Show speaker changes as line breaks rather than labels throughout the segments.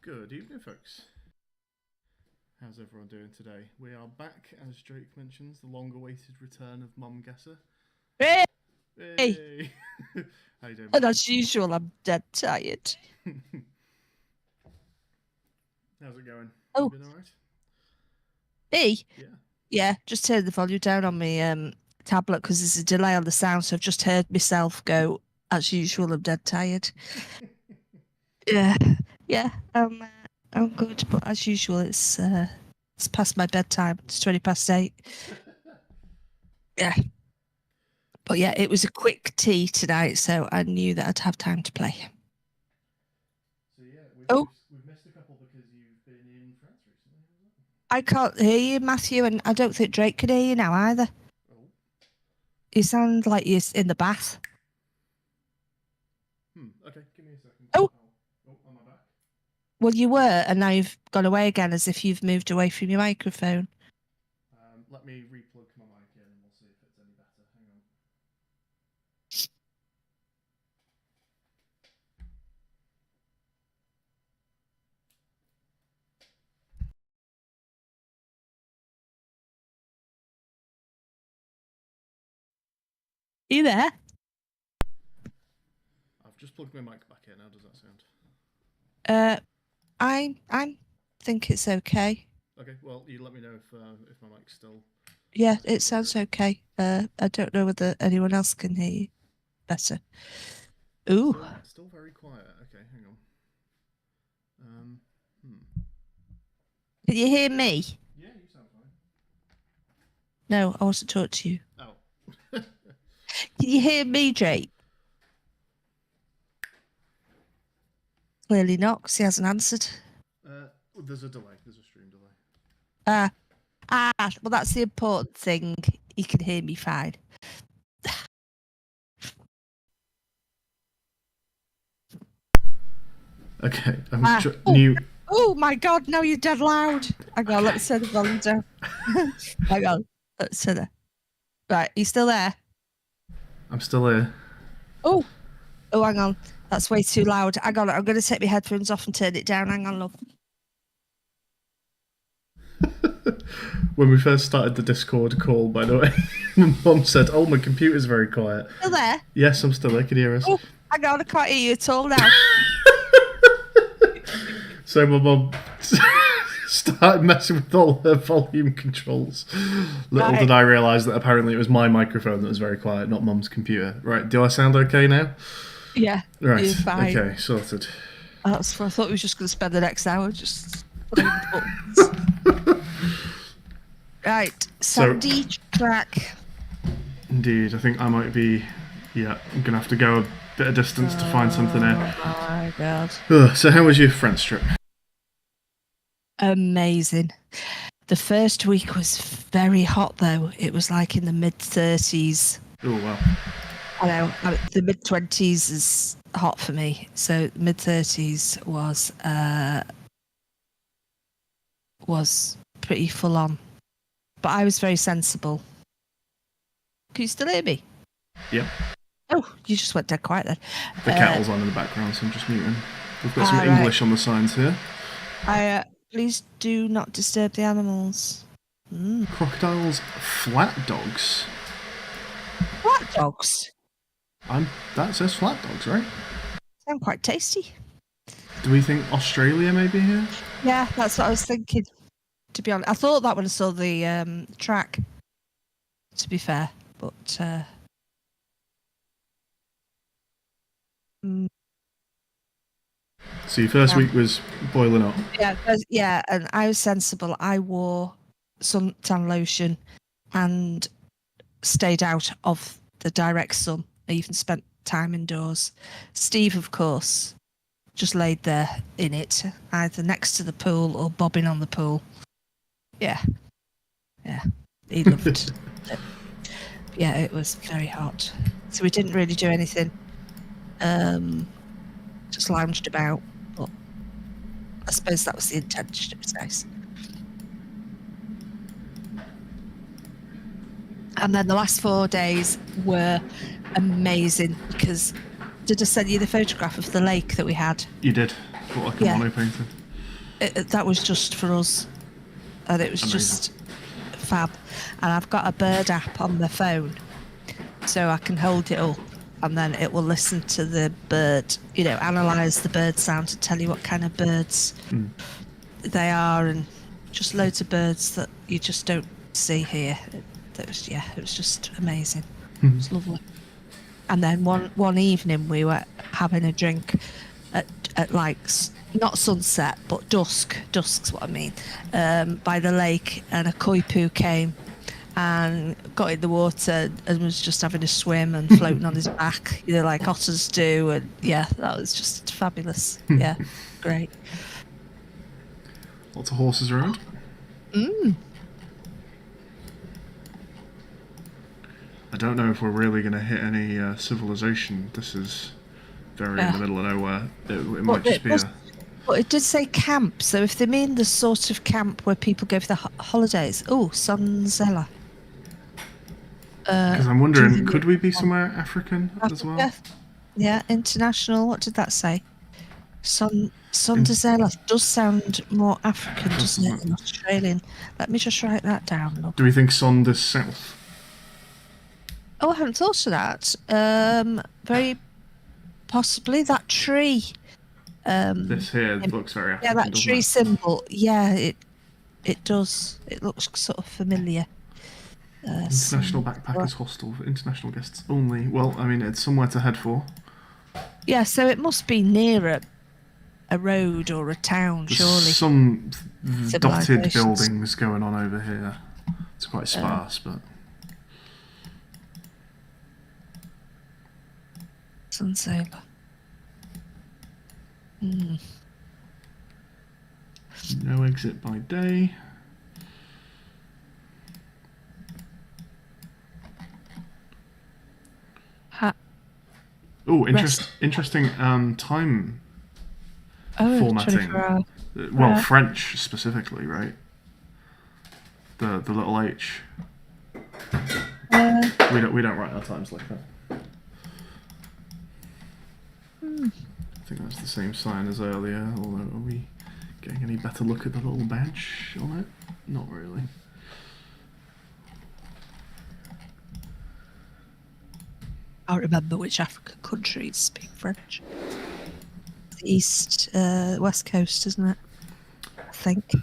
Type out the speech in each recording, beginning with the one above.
Good evening, folks. How's everyone doing today? We are back, as Drake mentions, the long-awaited return of Mumguessr.
Hey!
Hey! How you doing?
And as usual, I'm dead tired.
How's it going?
Oh.
You been alright?
Me?
Yeah.
Yeah, just turned the volume down on my tablet because there's a delay on the sound, so I've just heard myself go, as usual, I'm dead tired. Yeah, I'm good, but as usual, it's past my bedtime. It's 8:20. Yeah. But yeah, it was a quick tea tonight, so I knew that I'd have time to play.
So yeah, we've missed a couple because you've been in France recently, hasn't it?
I can't hear you, Matthew, and I don't think Drake can hear you now either.
Oh.
You sound like you're in the bath.
Okay, give me a second.
Oh,
am I back?
well, you were, and now you've gone away again as if you've moved away from your microphone.
Let me replug my mic in and we'll see if it's any better. Hang on.
Are you there?
I've just plugged my mic back in. How does that sound?
I think it's okay.
Okay, well, you let me know if my mic's still...
Yeah, it sounds okay. I don't know whether anyone else can hear you better. Ooh.
Still very quiet. Okay, hang on.
Can you hear me?
Yeah, you sound fine.
No, I want to talk to you.
Oh.
Can you hear me, Drake? Clearly not, because he hasn't answered.
There's a delay. There's a stream delay.
Well, that's the important thing. You can hear me fine.
Okay,
new. Oh my God! Now you're dead loud. Hang on, let's turn the volume down. Hang on, let's turn it. Right, you still there?
I'm still here.
Oh, hang on. That's way too loud. Hang on, I'm going to take my headphones off and turn it down. Hang on, love.
When we first started the Discord call, by the way, my mum said, "Oh, my computer's very quiet."
Still there?
Yes, I'm still there. Can you hear us?
Oh, hang on, I can't hear you at all now.
So my mum started messing with all her volume controls. Little did I realise that apparently it was my microphone that was very quiet, not Mum's computer. Right, do I sound okay now?
Yeah.
Right.
You're fine.
Okay, sorted.
That's what I thought we were just going to spend the next hour just playing the buttons. Right, Sandy track.
Indeed, I think I might be. Yeah, I'm gonna have to go a bit of distance to find something here.
Oh my God.
So, how was your French trip?
Amazing. The first week was very hot, though. It was like in the mid-30s.
Oh wow.
I know the mid-20s is hot for me, so mid-30s was pretty full on. But I was very sensible. Can you still hear me?
Yeah.
Oh, you just went dead quiet then.
The kettle's on in the background, so I'm just muting. We've got some English on the signs here.
Please do not disturb the animals.
Crocodiles, flat dogs.
Flat dogs?
That says flat dogs, right?
Sound quite tasty.
Do we think Australia may be here?
Yeah, that's what I was thinking. To be honest, I thought that when I saw the track. To be fair, but
So your first week was boiling up.
Yeah, and I was sensible. I wore suntan lotion and stayed out of the direct sun. I even spent time indoors. Steve, of course, just laid there in it, either next to the pool or bobbing on the pool. Yeah, he loved it. Yeah, it was very hot. So we didn't really do anything. Just lounged about, but I suppose that was the intention. It was nice. And then the last 4 days were amazing because did I send you the photograph of the lake that we had?
You did. What a kimono painting.
that was just for us, and it was
Amazing.
just fab. And I've got a bird app on my phone, so I can hold it up, and then it will listen to the bird, analyze the bird sound to tell you what kind of birds they are, and just loads of birds that you just don't see here. It was just amazing. It was lovely. And then one evening we were having a drink at like not sunset but dusk's what I mean, by the lake, and a koipu came and got in the water and was just having a swim and floating on his back, like otters do, and yeah, that was just fabulous. Yeah, great.
Lots of horses around. I don't know if we're really going to hit any civilization. This is very in the middle of nowhere. It might just be a...
But it did say camp, so if they mean the sort of camp where people go for the holidays. Oh, Sonzella.
Because I'm wondering, could we be somewhere African as well?
Yeah, international. What did that say? Sonzella does sound more African, doesn't it, than Australian? Let me just write that down. Look.
Do we think Sond is south?
Oh, I haven't thought of that. Very possibly that tree.
This here looks very African.
Yeah, that tree symbol. Yeah, it does. It looks sort of familiar.
International Backpackers Hostel for international guests only. Well, I mean, it's somewhere to head for.
Yeah, so it must be near a road or a town,
There's
surely.
some dotted buildings going on over here. It's quite sparse, but...
Sunsaber.
No exit by day. Oh, interesting time formatting. Well, French specifically, right? The little H. We don't write our times like that. I think that's the same sign as earlier, although are we getting any better look at the little badge on it? Not really.
I can't remember which African countries speak French. The West Coast, isn't it? I think.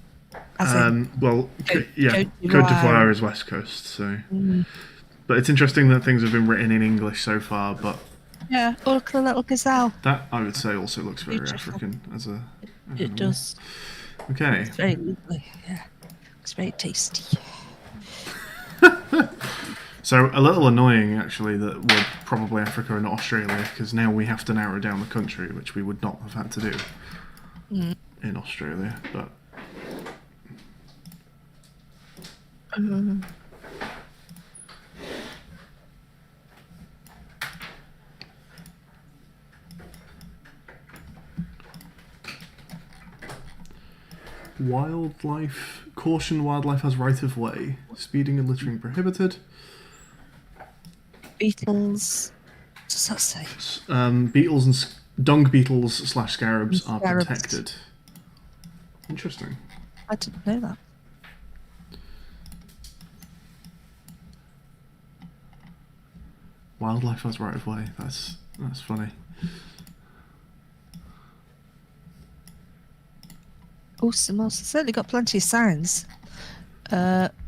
Well, Côte d'Ivoire is West Coast, so. But it's interesting that things have been written in English so far, but...
Yeah, oh, look at the little gazelle.
That, I would say, also looks very African as a...
It does.
Okay.
It's very lovely, yeah. It's very tasty.
So, a little annoying, actually, that we're probably Africa and not Australia, because now we have to narrow down the country, which we would not have had to do in Australia, but... Wildlife. Caution, wildlife has right of way. Speeding and littering prohibited.
Beetles. What does that say?
Beetles and dung beetles / scarabs are protected. Interesting.
I didn't know that.
Wildlife has right of way. That's funny.
Awesome. Also, certainly got plenty of signs.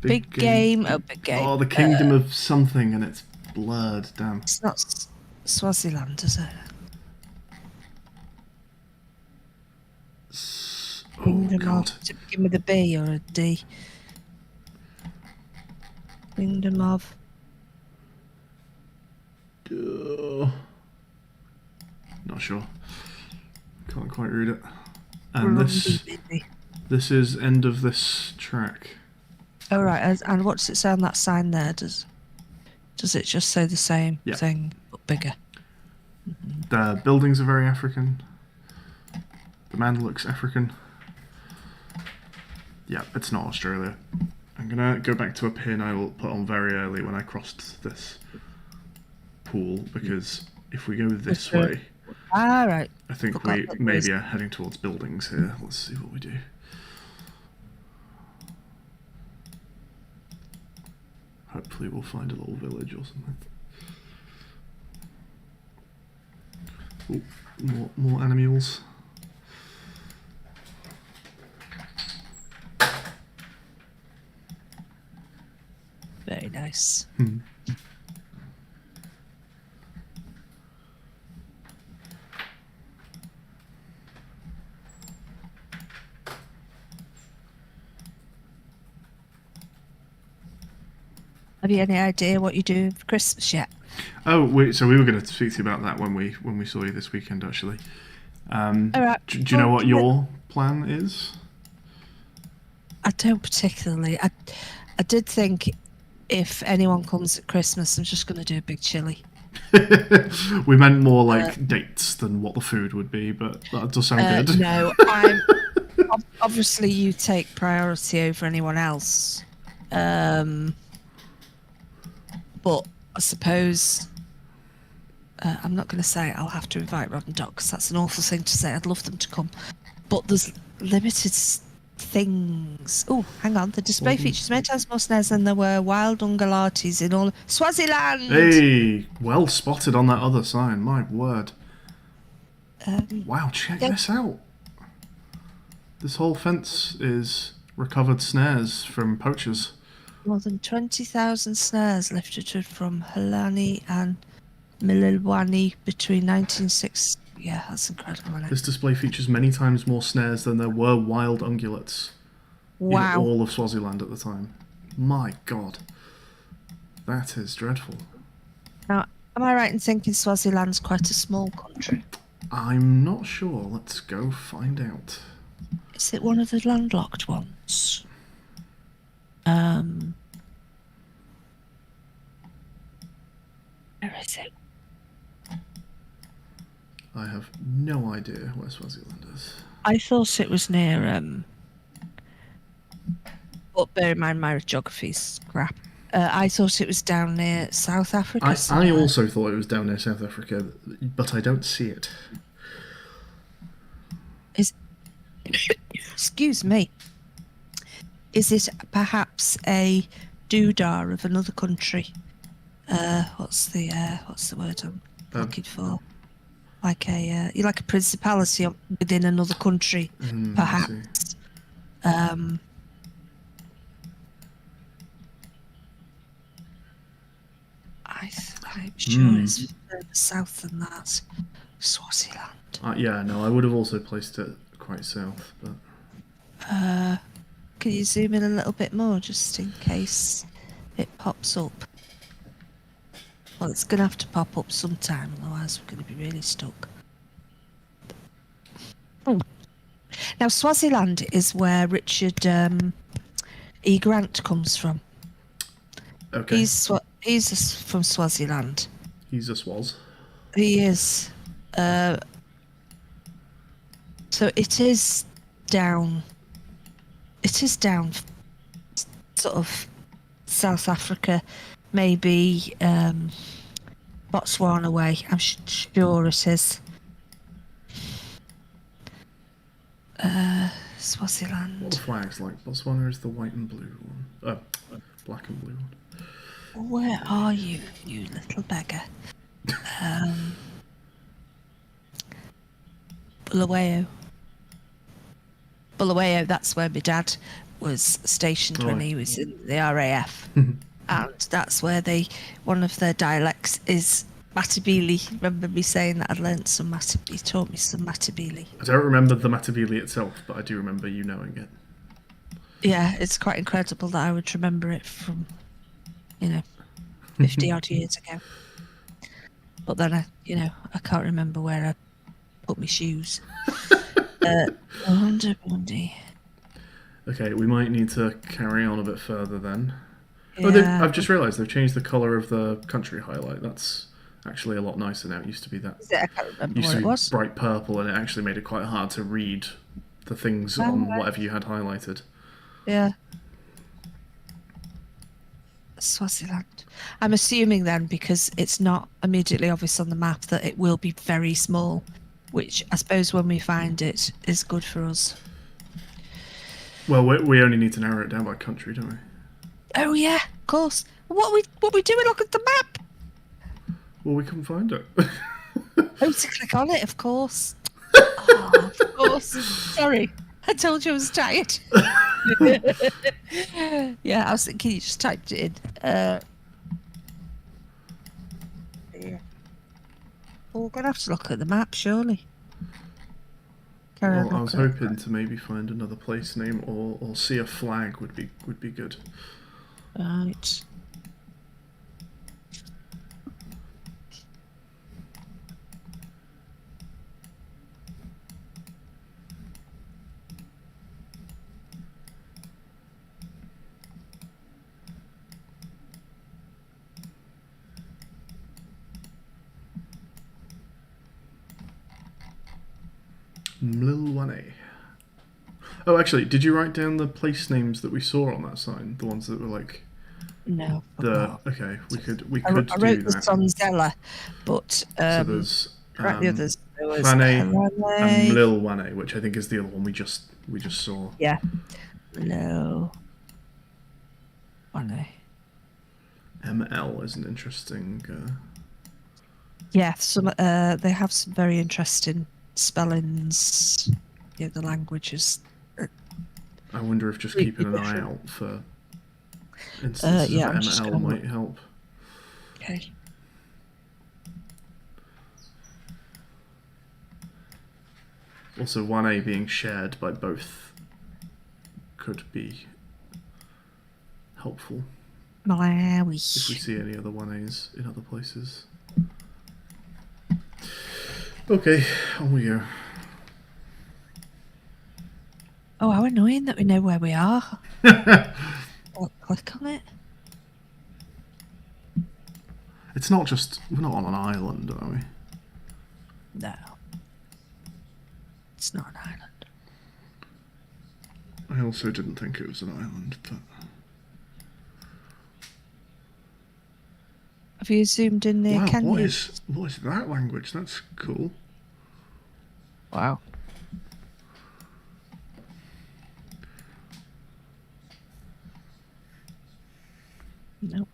Big game. Oh, big game.
Oh, the kingdom of something, and it's blurred. Damn.
It's not Swaziland, is it?
Oh, God.
Does it begin with a B or a D? Kingdom of...
Not sure. Can't quite read it. And this is end of this track.
Oh, right. And what does it say on that sign there? Does it just say the same thing, but bigger?
The buildings are very African. The man looks African. Yeah, it's not Australia. I'm going to go back to a pin I will put on very early when I crossed this pool, because if we go this way...
Right.
I think we maybe are heading towards buildings here. Let's see what we do. Hopefully we'll find a little village or something. Ooh, more animals.
Very nice. Have you any idea what you're doing for Christmas yet?
Oh, so we were going to speak to you about that when we saw you this weekend, actually.
All right.
Do you know what your plan is?
I don't particularly. I did think if anyone comes at Christmas, I'm just going to do a big chili.
We meant more like dates than what the food would be, but that does sound good.
No, obviously you take priority over anyone else. But I suppose I'm not going to say I'll have to invite Rod and Doc because that's an awful thing to say. I'd love them to come, but there's limited things. Oh, hang on. The display features many times more snares than there were wild ungulates in all Swaziland.
Hey, well spotted on that other sign. My word. Wow, check this out. This whole fence is recovered snares from poachers.
More than 20,000 snares lifted from Halani and Mililwani between 1960. Yeah, that's incredible, isn't it?
This display features many times more snares than there were wild ungulates in all of Swaziland at the time. My God. That is dreadful.
Now, am I right in thinking Swaziland's quite a small country?
I'm not sure. Let's go find out.
Is it one of the landlocked ones? Where is it?
I have no idea where Swaziland is.
I thought it was near, but bear in mind my geography's crap. I thought it was down near South Africa.
I also thought it was down near South Africa, but I don't see it.
Excuse me. Is it perhaps a doodah of another country? What's the word I'm looking for? Like a principality within another country, perhaps. I'm sure it's further south than that. Swaziland.
Yeah, no, I would have also placed it quite south, but.
Can you zoom in a little bit more, just in case it pops up? Well, it's going to have to pop up sometime, otherwise we're going to be really stuck. Now, Swaziland is where Richard E. Grant comes from.
Okay.
He's from Swaziland.
He's a Swaz.
He is. So it is down. It is down, sort of South Africa, maybe Botswana way. I'm sure it is. Swaziland.
What are the flags like? Botswana is the white and blue one. Black and blue one.
Where are you, you little beggar? Bulawayo. Bulawayo, that's where my dad was stationed when he was in the RAF. And that's where one of their dialects is Matabele. Remember me saying that I'd learnt some Matabele? He taught me some Matabele.
I don't remember the Matabele itself, but I do remember you knowing it.
Yeah, it's quite incredible that I would remember it from, 50 odd years ago. But then I can't remember where I put my shoes.
Okay, we might need to carry on a bit further then.
Yeah.
I've just realised they've changed the colour of the country highlight. That's actually a lot nicer now. It used to be that.
I can't remember
Used
what
to
it
be
was.
bright purple, and it actually made it quite hard to read the things on whatever you had highlighted.
Yeah. Swaziland. I'm assuming then, because it's not immediately obvious on the map, that it will be very small, which I suppose when we find it is good for us.
Well, we only need to narrow it down by country, don't we?
Oh yeah, of course. What we doing? Look at the map.
Well, we couldn't find it.
Oh, to click on it, of course. Oh, of course. Sorry, I told you I was tired. Yeah, I was thinking you just typed it in. Yeah. Well, we're gonna have to look at the map, surely.
Well, I was hoping to maybe find another place name or see a flag would be good.
Right.
Mlilwane. Oh, actually, did you write down the place names that we saw on that sign? The ones that were like
No.
okay, we could
I
do
wrote
that.
this on Zella, but
So there's
the others. There was
Hlane
Helane.
and Mlilwane, which I think is the other one we just saw.
Yeah. No. Wane.
ML is an interesting.
Yeah, some they have some very interesting spellings. Yeah, the languages.
I wonder if just keeping an eye out for instances
yeah,
of
I'm just
ML might help.
Okay.
Also, 1A being shared by both could be helpful.
Malawi.
If we see any other 1As in other places. Okay, on we go.
Oh, how annoying that we know where we are. I'll click on it.
It's not just... We're not on an island, are we?
No. It's not an island.
I also didn't think it was an island, but...
Have you zoomed in near Kenya?
What is that language? That's cool.
Wow. No.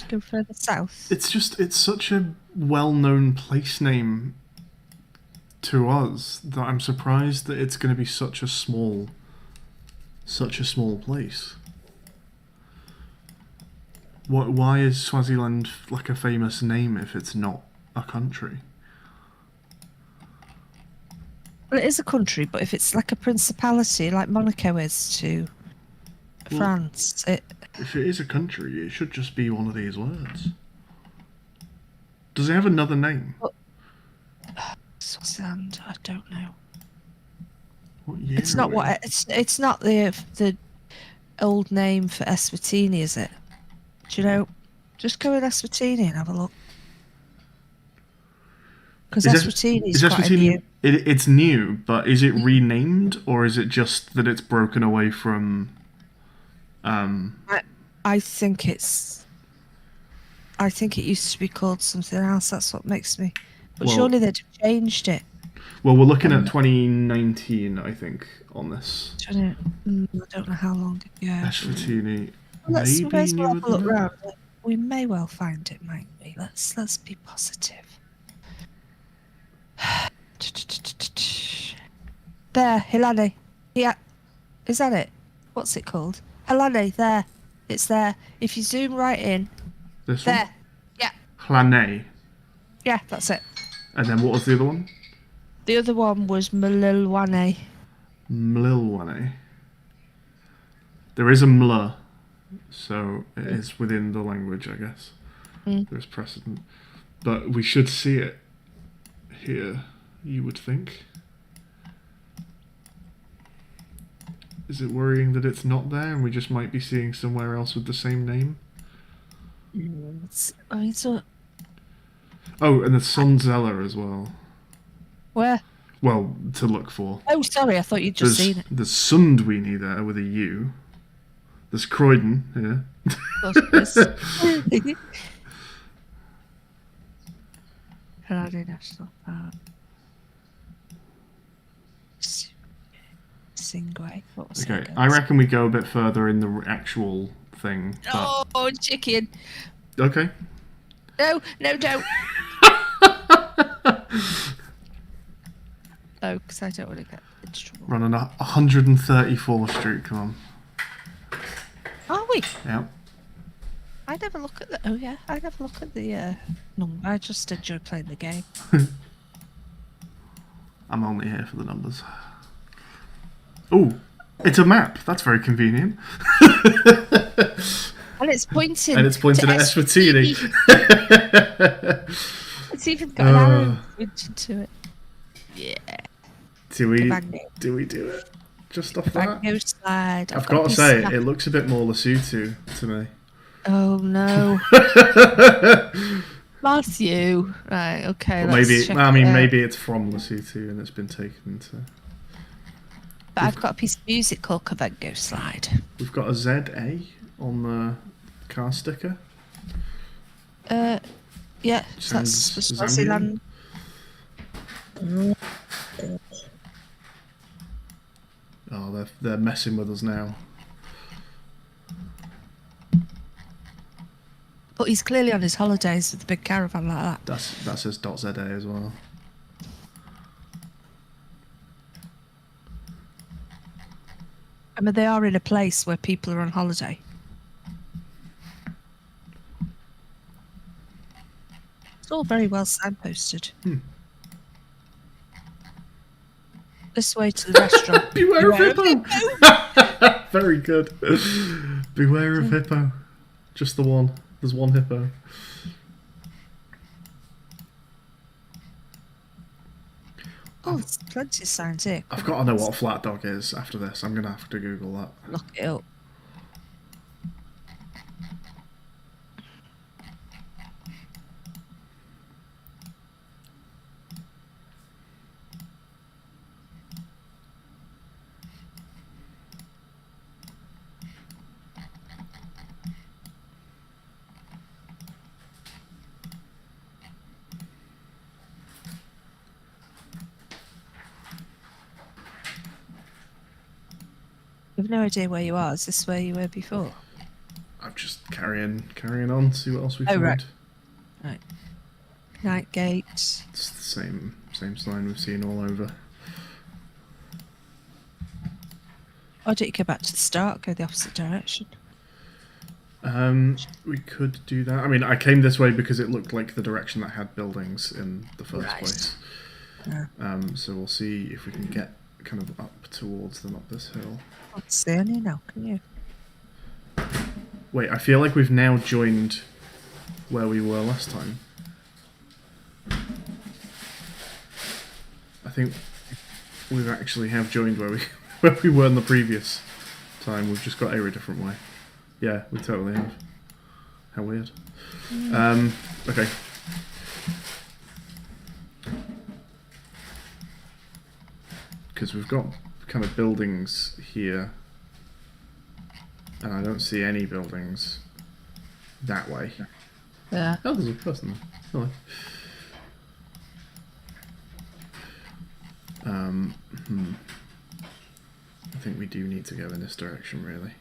Go further south.
It's such a well-known place name to us that I'm surprised that it's going to be such a small place. Why is Swaziland like a famous name if it's not a country?
Well, it is a country, but if it's like a principality, like Monaco is to France,
if it is a country, it should just be one of these words. Does it have another name?
Swaziland, I don't know.
What year
It's not what it's not the old name for Eswatini, is it? Do you know? Just go in Eswatini and have a look. Because Eswatini is quite new.
It's new, but is it renamed or is it just that it's broken away from?
I think it's. I think it used to be called something else. That's what makes me. But surely they'd have changed it.
Well, we're looking at 2019, I think, on this.
I don't know how long. Yeah.
Eswatini.
Let's
Maybe
have a look
newer
round. We may well find it, might we? Let's be positive. There, Hilani. Yeah, is that it? What's it called? Hilani. There, it's there. If you zoom right in.
This
there.
one?
Yeah.
Hlane.
Yeah, that's it.
And then what was the other one?
The other one was Mlilwane.
Mlilwane. There is a mla, so it is within the language, I guess. There's precedent. But we should see it here, you would think. Is it worrying that it's not there and we just might be seeing somewhere else with the same name? Oh, and the Sonzella as well.
Where?
Well, to look for.
Oh, sorry, I thought you'd just seen it.
There's Sundweenie there with a U. There's Croydon here.
Berate National Park. Singway. What was
Okay, I reckon we go a bit further in the actual thing. But...
Oh, chicken.
Okay.
No, don't. Oh, because I don't want to get into trouble.
Running 134th Street, come on.
Are we?
Yeah.
I never look at the. Oh yeah, I never look at the number. I just enjoy playing the game.
I'm only here for the numbers. Oh, it's a map. That's very convenient.
And it's pointing.
And it's pointing at Eswatini.
It's even got an arrow pointing to it. Yeah.
Do we do it? Just off that?
Bango slide.
I've got to say, it looks a bit more Lesotho to me.
Oh no. Matthew. Right, okay.
Well, maybe it's from Lesotho and it's been taken to...
But I've got a piece of music called Kavango Slide.
We've got a ZA on the car sticker.
Yeah, that's Swaziland.
Oh, they're messing with us now.
But he's clearly on his holidays with a big caravan like that.
That says .za as well.
I mean, they are in a place where people are on holiday. It's all very well signposted. This way to the restaurant.
Beware of hippo! Very good. Beware of hippo. Just the one. There's one hippo.
Oh, there's plenty of signs here.
I've got to know what a flat dog is after this. I'm going to have to Google that.
Look it up. I've no idea where you are. Is this where you were before?
I'm just carrying on, see what else we find.
Right. Night gate.
It's the same sign we've seen all over.
Why don't you go back to the start, go the opposite direction?
We could do that. I mean, I came this way because it looked like the direction that had buildings in the first place.
Yeah.
So we'll see if we can get kind of up towards them up this hill.
Can't see any now, can you?
Wait, I feel like we've now joined where we were last time. I think we actually have joined where we were in the previous time. We've just got here a different way. Yeah, we totally have. How weird. Okay. Because we've got kind of buildings here, and I don't see any buildings that way.
Yeah.
Oh, there's a person there. Hello. I think we do need to go in this direction, really.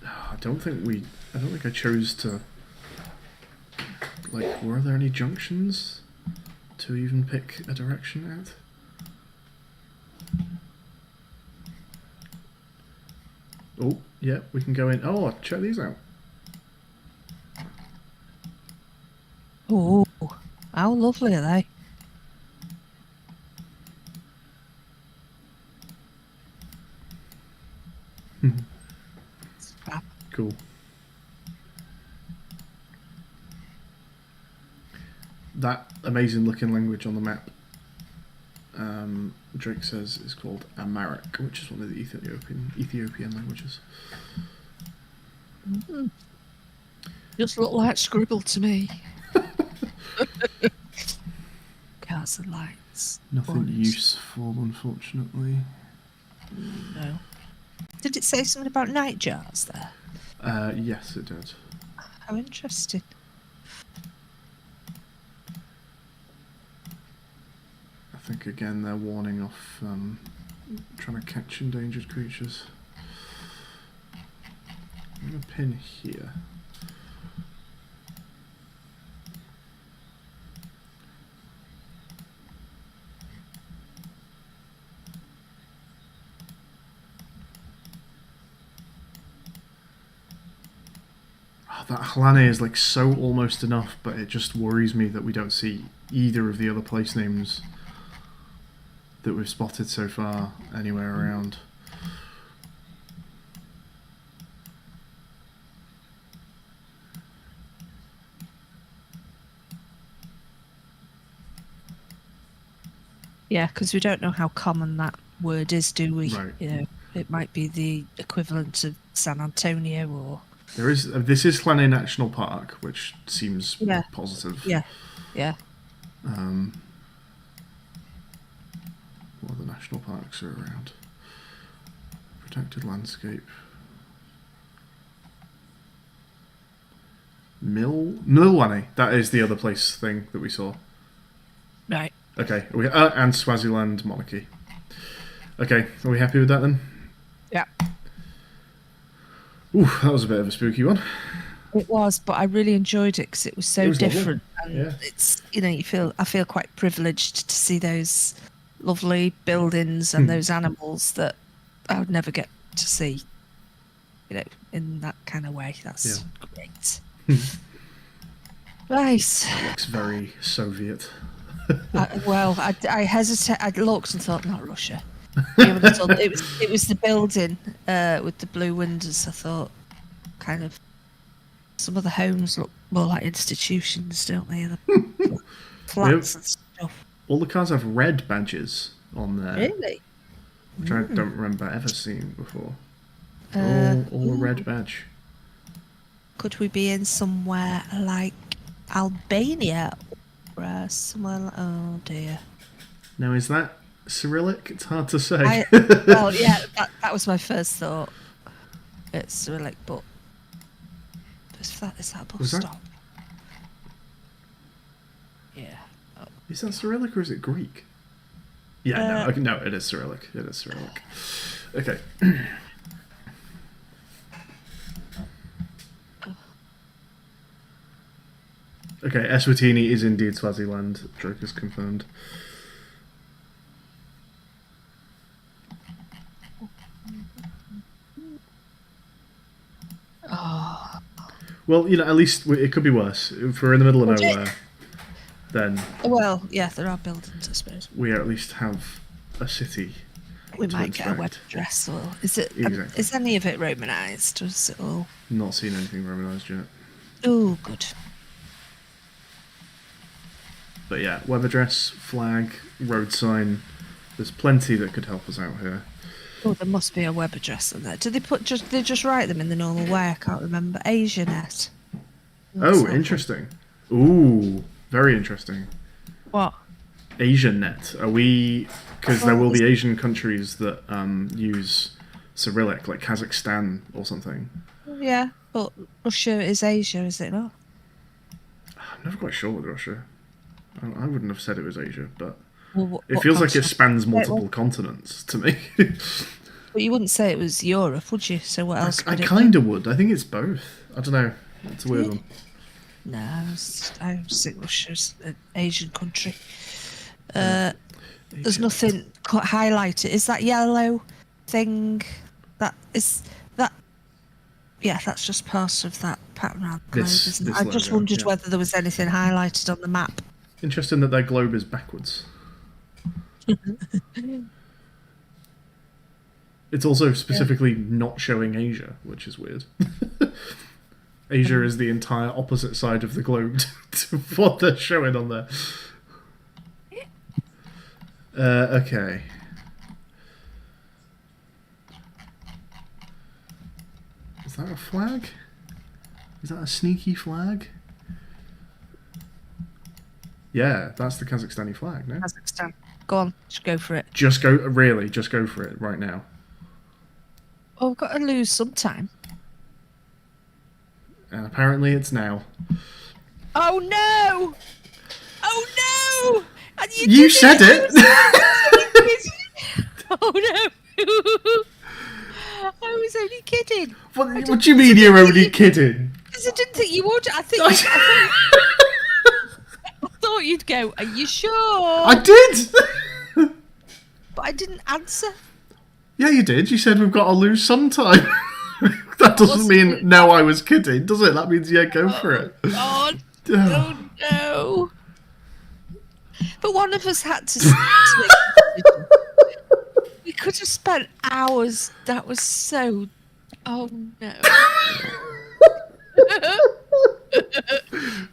I don't think I chose to. Like, were there any junctions to even pick a direction out? Oh, yeah, we can go in. Oh, check these out.
Oh, how lovely are they?
Cool. That amazing looking language on the map, Drake says, is called Amharic, which is one of the Ethiopian languages.
Mm-hmm. Just look like scribble to me. Cars and lights.
Nothing useful, unfortunately.
No. Did it say something about night jars there?
Yes, it did.
How interesting.
I think again they're warning off trying to catch endangered creatures. I'm going to pin here. That Hlane is like so almost enough, but it just worries me that we don't see either of the other place names that we've spotted so far anywhere around.
Yeah, because we don't know how common that word is, do we?
Right.
You know, it might be the equivalent of San Antonio or...
There is. This is Hlane National Park, which seems positive.
Yeah, yeah.
What other national parks are around? Protected landscape. Milwane. That is the other place thing that we saw.
Right.
Okay. And Swaziland monarchy. Okay. Are we happy with that then?
Yeah.
Ooh, that was a bit of a spooky one.
It was, but I really enjoyed it because it was so different, and it's, you know, I feel quite privileged to see those lovely buildings and those animals that I would never get to see, you know, in that kind of way. That's great. Right.
That looks very Soviet.
I hesitated. I looked and thought, not Russia. It was the building with the blue windows. I thought, kind of, some of the homes look more like institutions, don't they? The flats and stuff.
All the cars have red badges on there.
Really?
Which I don't remember ever seeing before. All a red badge.
Could we be in somewhere like Albania or somewhere? Oh dear.
Now, is that Cyrillic? It's hard to say.
Well, yeah, that was my first thought. It's Cyrillic, but is that a bus stop? Yeah. Oh.
Is that Cyrillic or is it Greek? Yeah, no, it is Cyrillic. It is Cyrillic. Okay. Okay, Eswatini is indeed Swaziland. Joke is confirmed.
Oh.
Well, you know, at least it could be worse. If we're in the middle of nowhere, then...
Well, yeah, there are buildings, I suppose.
We at least have a city.
We might get a web address. Or is it?
Exactly.
Is any of it Romanized? Or is it all?
Not seen anything Romanized yet.
Oh, good.
But yeah, web address, flag, road sign. There's plenty that could help us out here.
Oh, there must be a web address in there. Do they just write them in the normal way? I can't remember. AsiaNet.
Oh, interesting. Ooh, very interesting.
What?
AsiaNet. Are we? Because there will be Asian countries that use Cyrillic, like Kazakhstan or something.
Yeah, but Russia is Asia, is it not?
I'm never quite sure with Russia. I wouldn't have said it was Asia, but
Well,
it feels like it spans multiple continents to me.
But you wouldn't say it was Europe, would you? So what else?
I kind of would. I think it's both. I don't know. It's a weird one.
No, I think Russia's an Asian country. There's nothing highlighted. Is that yellow thing? Yeah, that's just part of that pattern around the globe, isn't it? I just wondered whether there was anything highlighted on the map.
Interesting that their globe is backwards. It's also specifically not showing Asia, which is weird. Asia is the entire opposite side of the globe to what they're showing on there. Okay. Is that a flag? Is that a sneaky flag? Yeah, that's the Kazakhstani flag, no?
Kazakhstan. Go on, just go for it.
Just go for it right now.
Oh, we've got to lose some time.
And apparently it's now.
Oh no! Oh no! And
You said it.
Oh no! I was only kidding.
What do you mean you're only kidding?
Because I didn't think you would. I thought you'd go, are you sure?
I did.
But I didn't answer.
Yeah, you did. You said we've got to lose some time. That doesn't mean no, I was kidding, does it? That means yeah, go for it.
God. Oh no. But one of us had to make a decision. We could have spent hours. That was so... Oh no.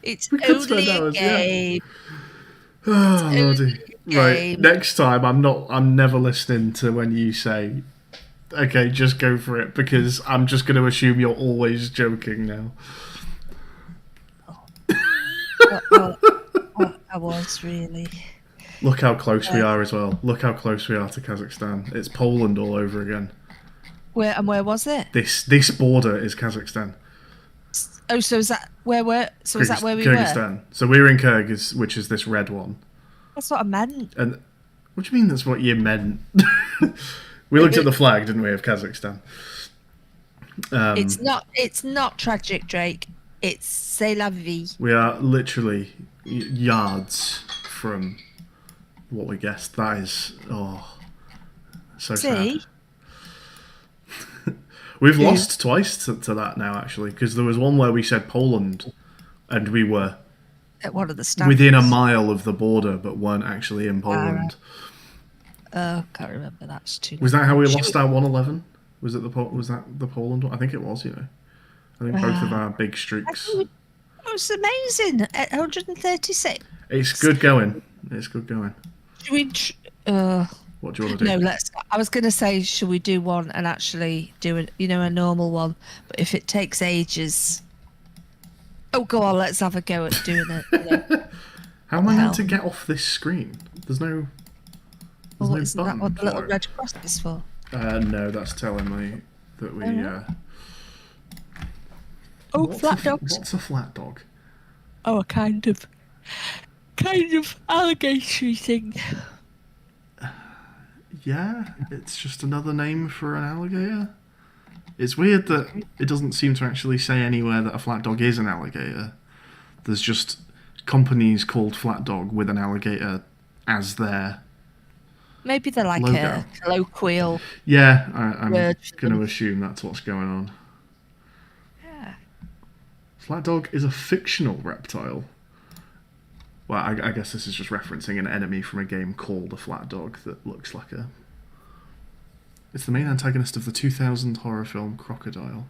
It's only a game.
Oh, Lordy. Right, next time I'm never listening to when you say, okay, just go for it, because I'm just going to assume you're always joking now.
I was really.
Look how close we are as well. Look how close we are to Kazakhstan. It's Poland all over again.
Where was it?
This border is Kazakhstan.
Oh, so is that where we
Kyrgyzstan.
were?
So we're in Kyrgyz, which is this red one.
That's what I meant.
And what do you mean that's what you meant? We looked at the flag, didn't we, of Kazakhstan?
It's not tragic, Drake. It's c'est la vie.
We are literally yards from what we guessed. That is so sad. We've lost twice to that now, actually, because there was one where we said Poland, and we were
at one of the stands
within a mile of the border, but weren't actually in Poland.
Oh, can't remember. That's too.
Was that how we lost our 111? Was it was that the Poland one? I think it was. I think both of our big streaks.
It was amazing. At 136.
It's good going. It's good going.
Should we?
What do you want to do?
No, I was going to say, should we do one and actually do a normal one? But if it takes ages, go on, let's have a go at doing it.
How am I meant to get off this screen? There's no.
Isn't that what the little red cross is for?
No, that's telling me that we.
Flat dogs.
What's a flat dog?
Oh, a kind of alligatory thing.
Yeah, it's just another name for an alligator. It's weird that it doesn't seem to actually say anywhere that a flat dog is an alligator. There's just companies called Flat Dog with an alligator as their
maybe they're like
logo.
A colloquial.
Yeah, I'm going to assume that's what's going on.
Yeah.
Flat dog is a fictional reptile. Well, I guess this is just referencing an enemy from a game called a flat dog that looks like a... It's the main antagonist of the 2000 horror film Crocodile.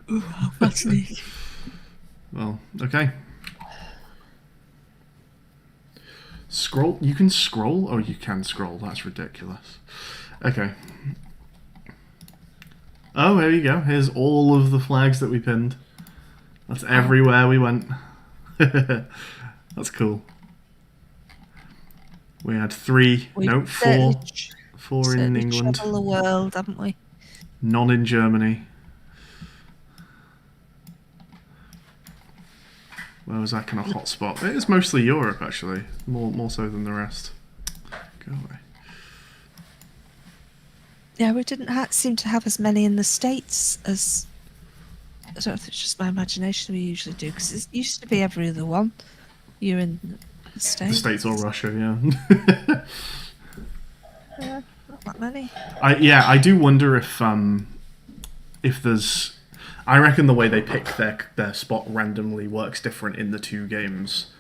Ooh, how fascinating.
Well, okay. Scroll? You can scroll? Oh, you can scroll. That's ridiculous. Okay. Oh, there you go. Here's all of the flags that we pinned. That's everywhere we went. That's cool. We had four in England.
Travel the world, haven't we?
None in Germany. Where was that kind of hotspot? It is mostly Europe, actually, more so than the rest. Go away.
Yeah, we didn't seem to have as many in the States as... I don't know if it's just my imagination we usually do, because it used to be every other one. You're in the States.
The States or Russia,
yeah. Yeah, not that many.
I do wonder if there's... I reckon the way they pick their spot randomly works different in the two games.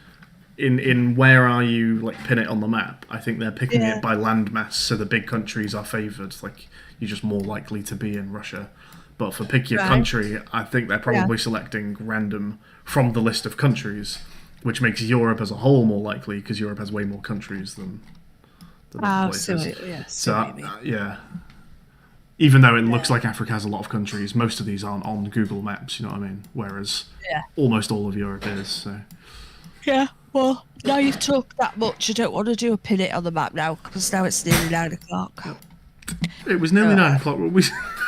In where are you, like, pin it on the map, I think they're picking it by landmass, so the big countries are favoured. Like, you're just more likely to be in Russia. But for pick your country, I think they're probably selecting random from the list of countries, which makes Europe as a whole more likely, because Europe has way more countries than other places. Yeah. Even though it looks like Africa has a lot of countries, most of these aren't on Google Maps, you know what I mean? Whereas almost all of Europe is, so...
Yeah, well, now you've talked that much, I don't want to do a pin it on the map now, because now it's nearly 9 o'clock.
It was nearly 9 o'clock when we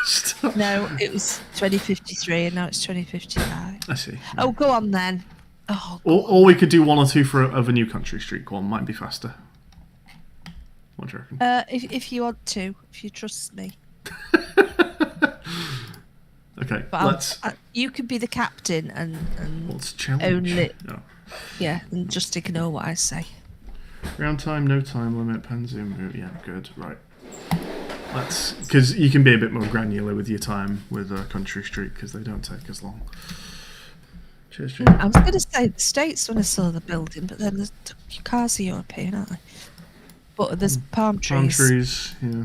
stopped.
No, it was 20:53 and now it's 20:55.
I see.
Oh, go on then. Oh,
Or we could do 1 or 2 of a new country streak one. Might be faster. What do you reckon?
if you want to, if you trust me.
Okay,
But you could be the captain and
let's challenge.
only
Oh.
yeah, and just ignore what I say.
Round time, no time limit, pen zoom move. Yeah, good. Right. Let's, because you can be a bit more granular with your time with a country streak because they don't take as long. Cheers, Jane.
I was going to say the States when I saw the building, but then the cars are European, aren't they? But there's palm trees.
Palm trees, yeah.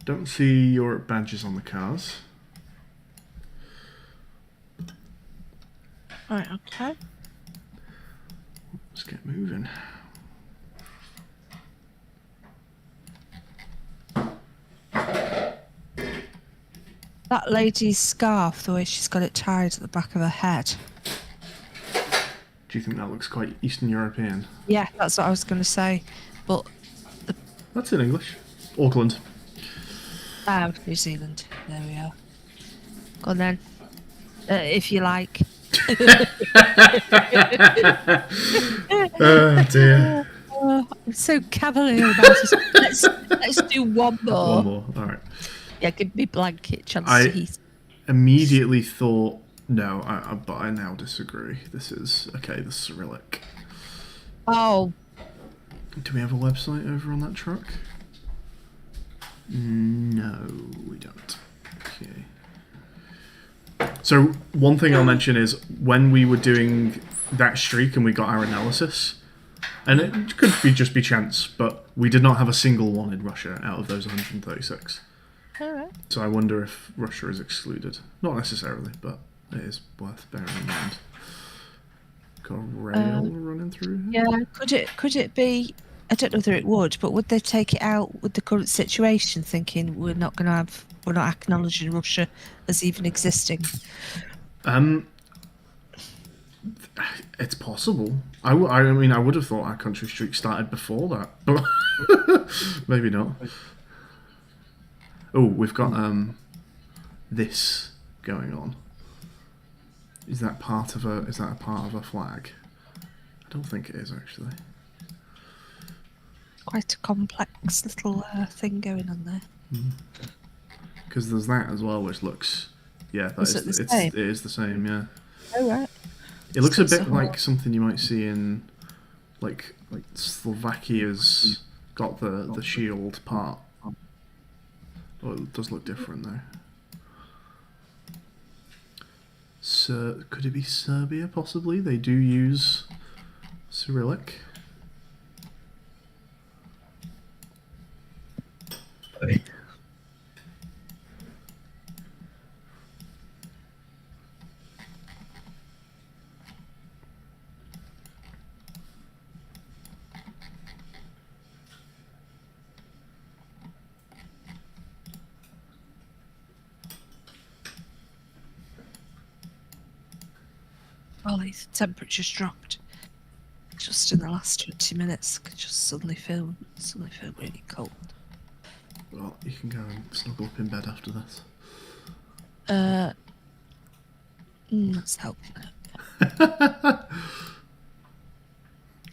Don't see Europe badges on the cars.
Right, okay.
Let's get moving.
That lady's scarf, the way she's got it tied at the back of her head.
Do you think that looks quite Eastern European?
Yeah, that's what I was going to say. But
that's in English. Auckland.
New Zealand. There we are. Go on then. If you like.
Oh dear.
I'm so cavalier about it. Let's do one more.
One more. All right.
Yeah, give me blanket chance to heat.
Immediately thought no, but I now disagree. This is okay. The Cyrillic.
Oh.
Do we have a website over on that truck? No, we don't. Okay. So one thing I'll mention is when we were doing that streak and we got our analysis, and it could just be chance, but we did not have a single one in Russia out of those 136.
All right.
So I wonder if Russia is excluded. Not necessarily, but it is worth bearing in mind. Got a rail running through here?
Yeah, could it be? I don't know whether it would, but would they take it out with the current situation, thinking we're not acknowledging Russia as even existing?
It's possible. I mean, I would have thought our country streak started before that, but maybe not. Oh, we've got this going on. Is that part of a flag? I don't think it is actually.
Quite a complex little thing going on there.
Because there's that as well, which looks, yeah, it is the same, yeah.
Oh right.
It looks a bit like something you might see in, like Slovakia's got the shield part. Oh, it does look different though. Could it be Serbia possibly? They do use Cyrillic.
The temperature's dropped. Just in the last 20 minutes, I just suddenly feel really cold.
Well, you can go and snuggle up in bed after this.
That's helpful.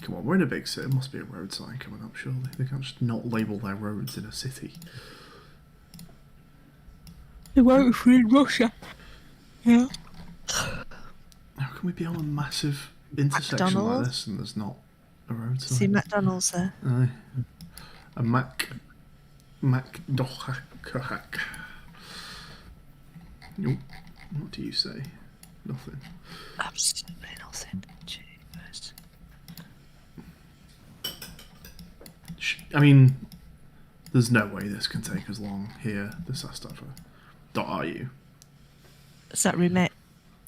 Come on, we're in a big city. There must be a road sign coming up, surely. They can't just not label their roads in a city.
They won't free Russia. Yeah.
How can we be on a massive intersection like this and there's not a road sign?
See McDonald's there.
Aye. A McDohak. Nope. What do you say? Nothing.
Absolutely nothing. Jeez.
I mean, there's no way this can take as long here. This has to have a .ru.
Is that remit?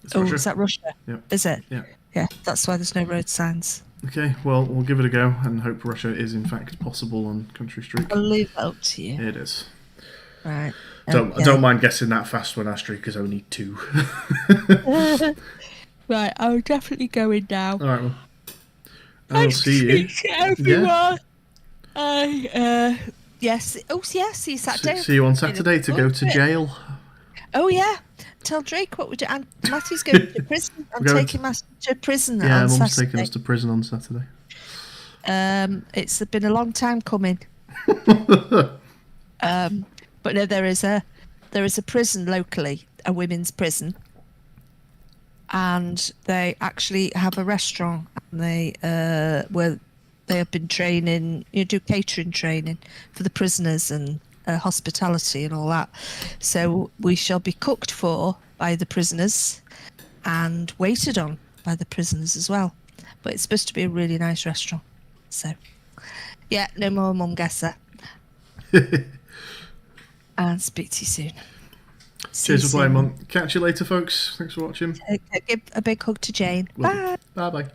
Is that Russia?
Yep.
Is it?
Yeah.
Yeah, that's why there's no road signs.
Okay, well, we'll give it a go and hope Russia is in fact possible on Country Streak.
I'll leave that up to you.
It is.
Right.
Don't mind guessing that fast when our streak is only 2.
Right, I'll definitely go in now.
All right, well, I'll see you.
Everyone. Yes. Oh, yes. See you Saturday.
See you on Saturday to go to jail.
Oh, yeah. tell Drake what we do. And Matthew's going to prison. I'm taking Matthew to prison
Yeah,
on
Mum's
Saturday.
taking us to prison on Saturday.
It's been a long time coming. But no, there is a prison locally, a women's prison, and they actually have a restaurant. And they where they have been training, do catering training for the prisoners and hospitality and all that. So we shall be cooked for by the prisoners and waited on by the prisoners as well. But it's supposed to be a really nice restaurant. So yeah, no more Mumguessr. And speak to you soon.
Cheers for playing, Mum. Catch you later, folks. Thanks for watching.
Give a big hug to Jane. Bye.
Bye bye.
Bye.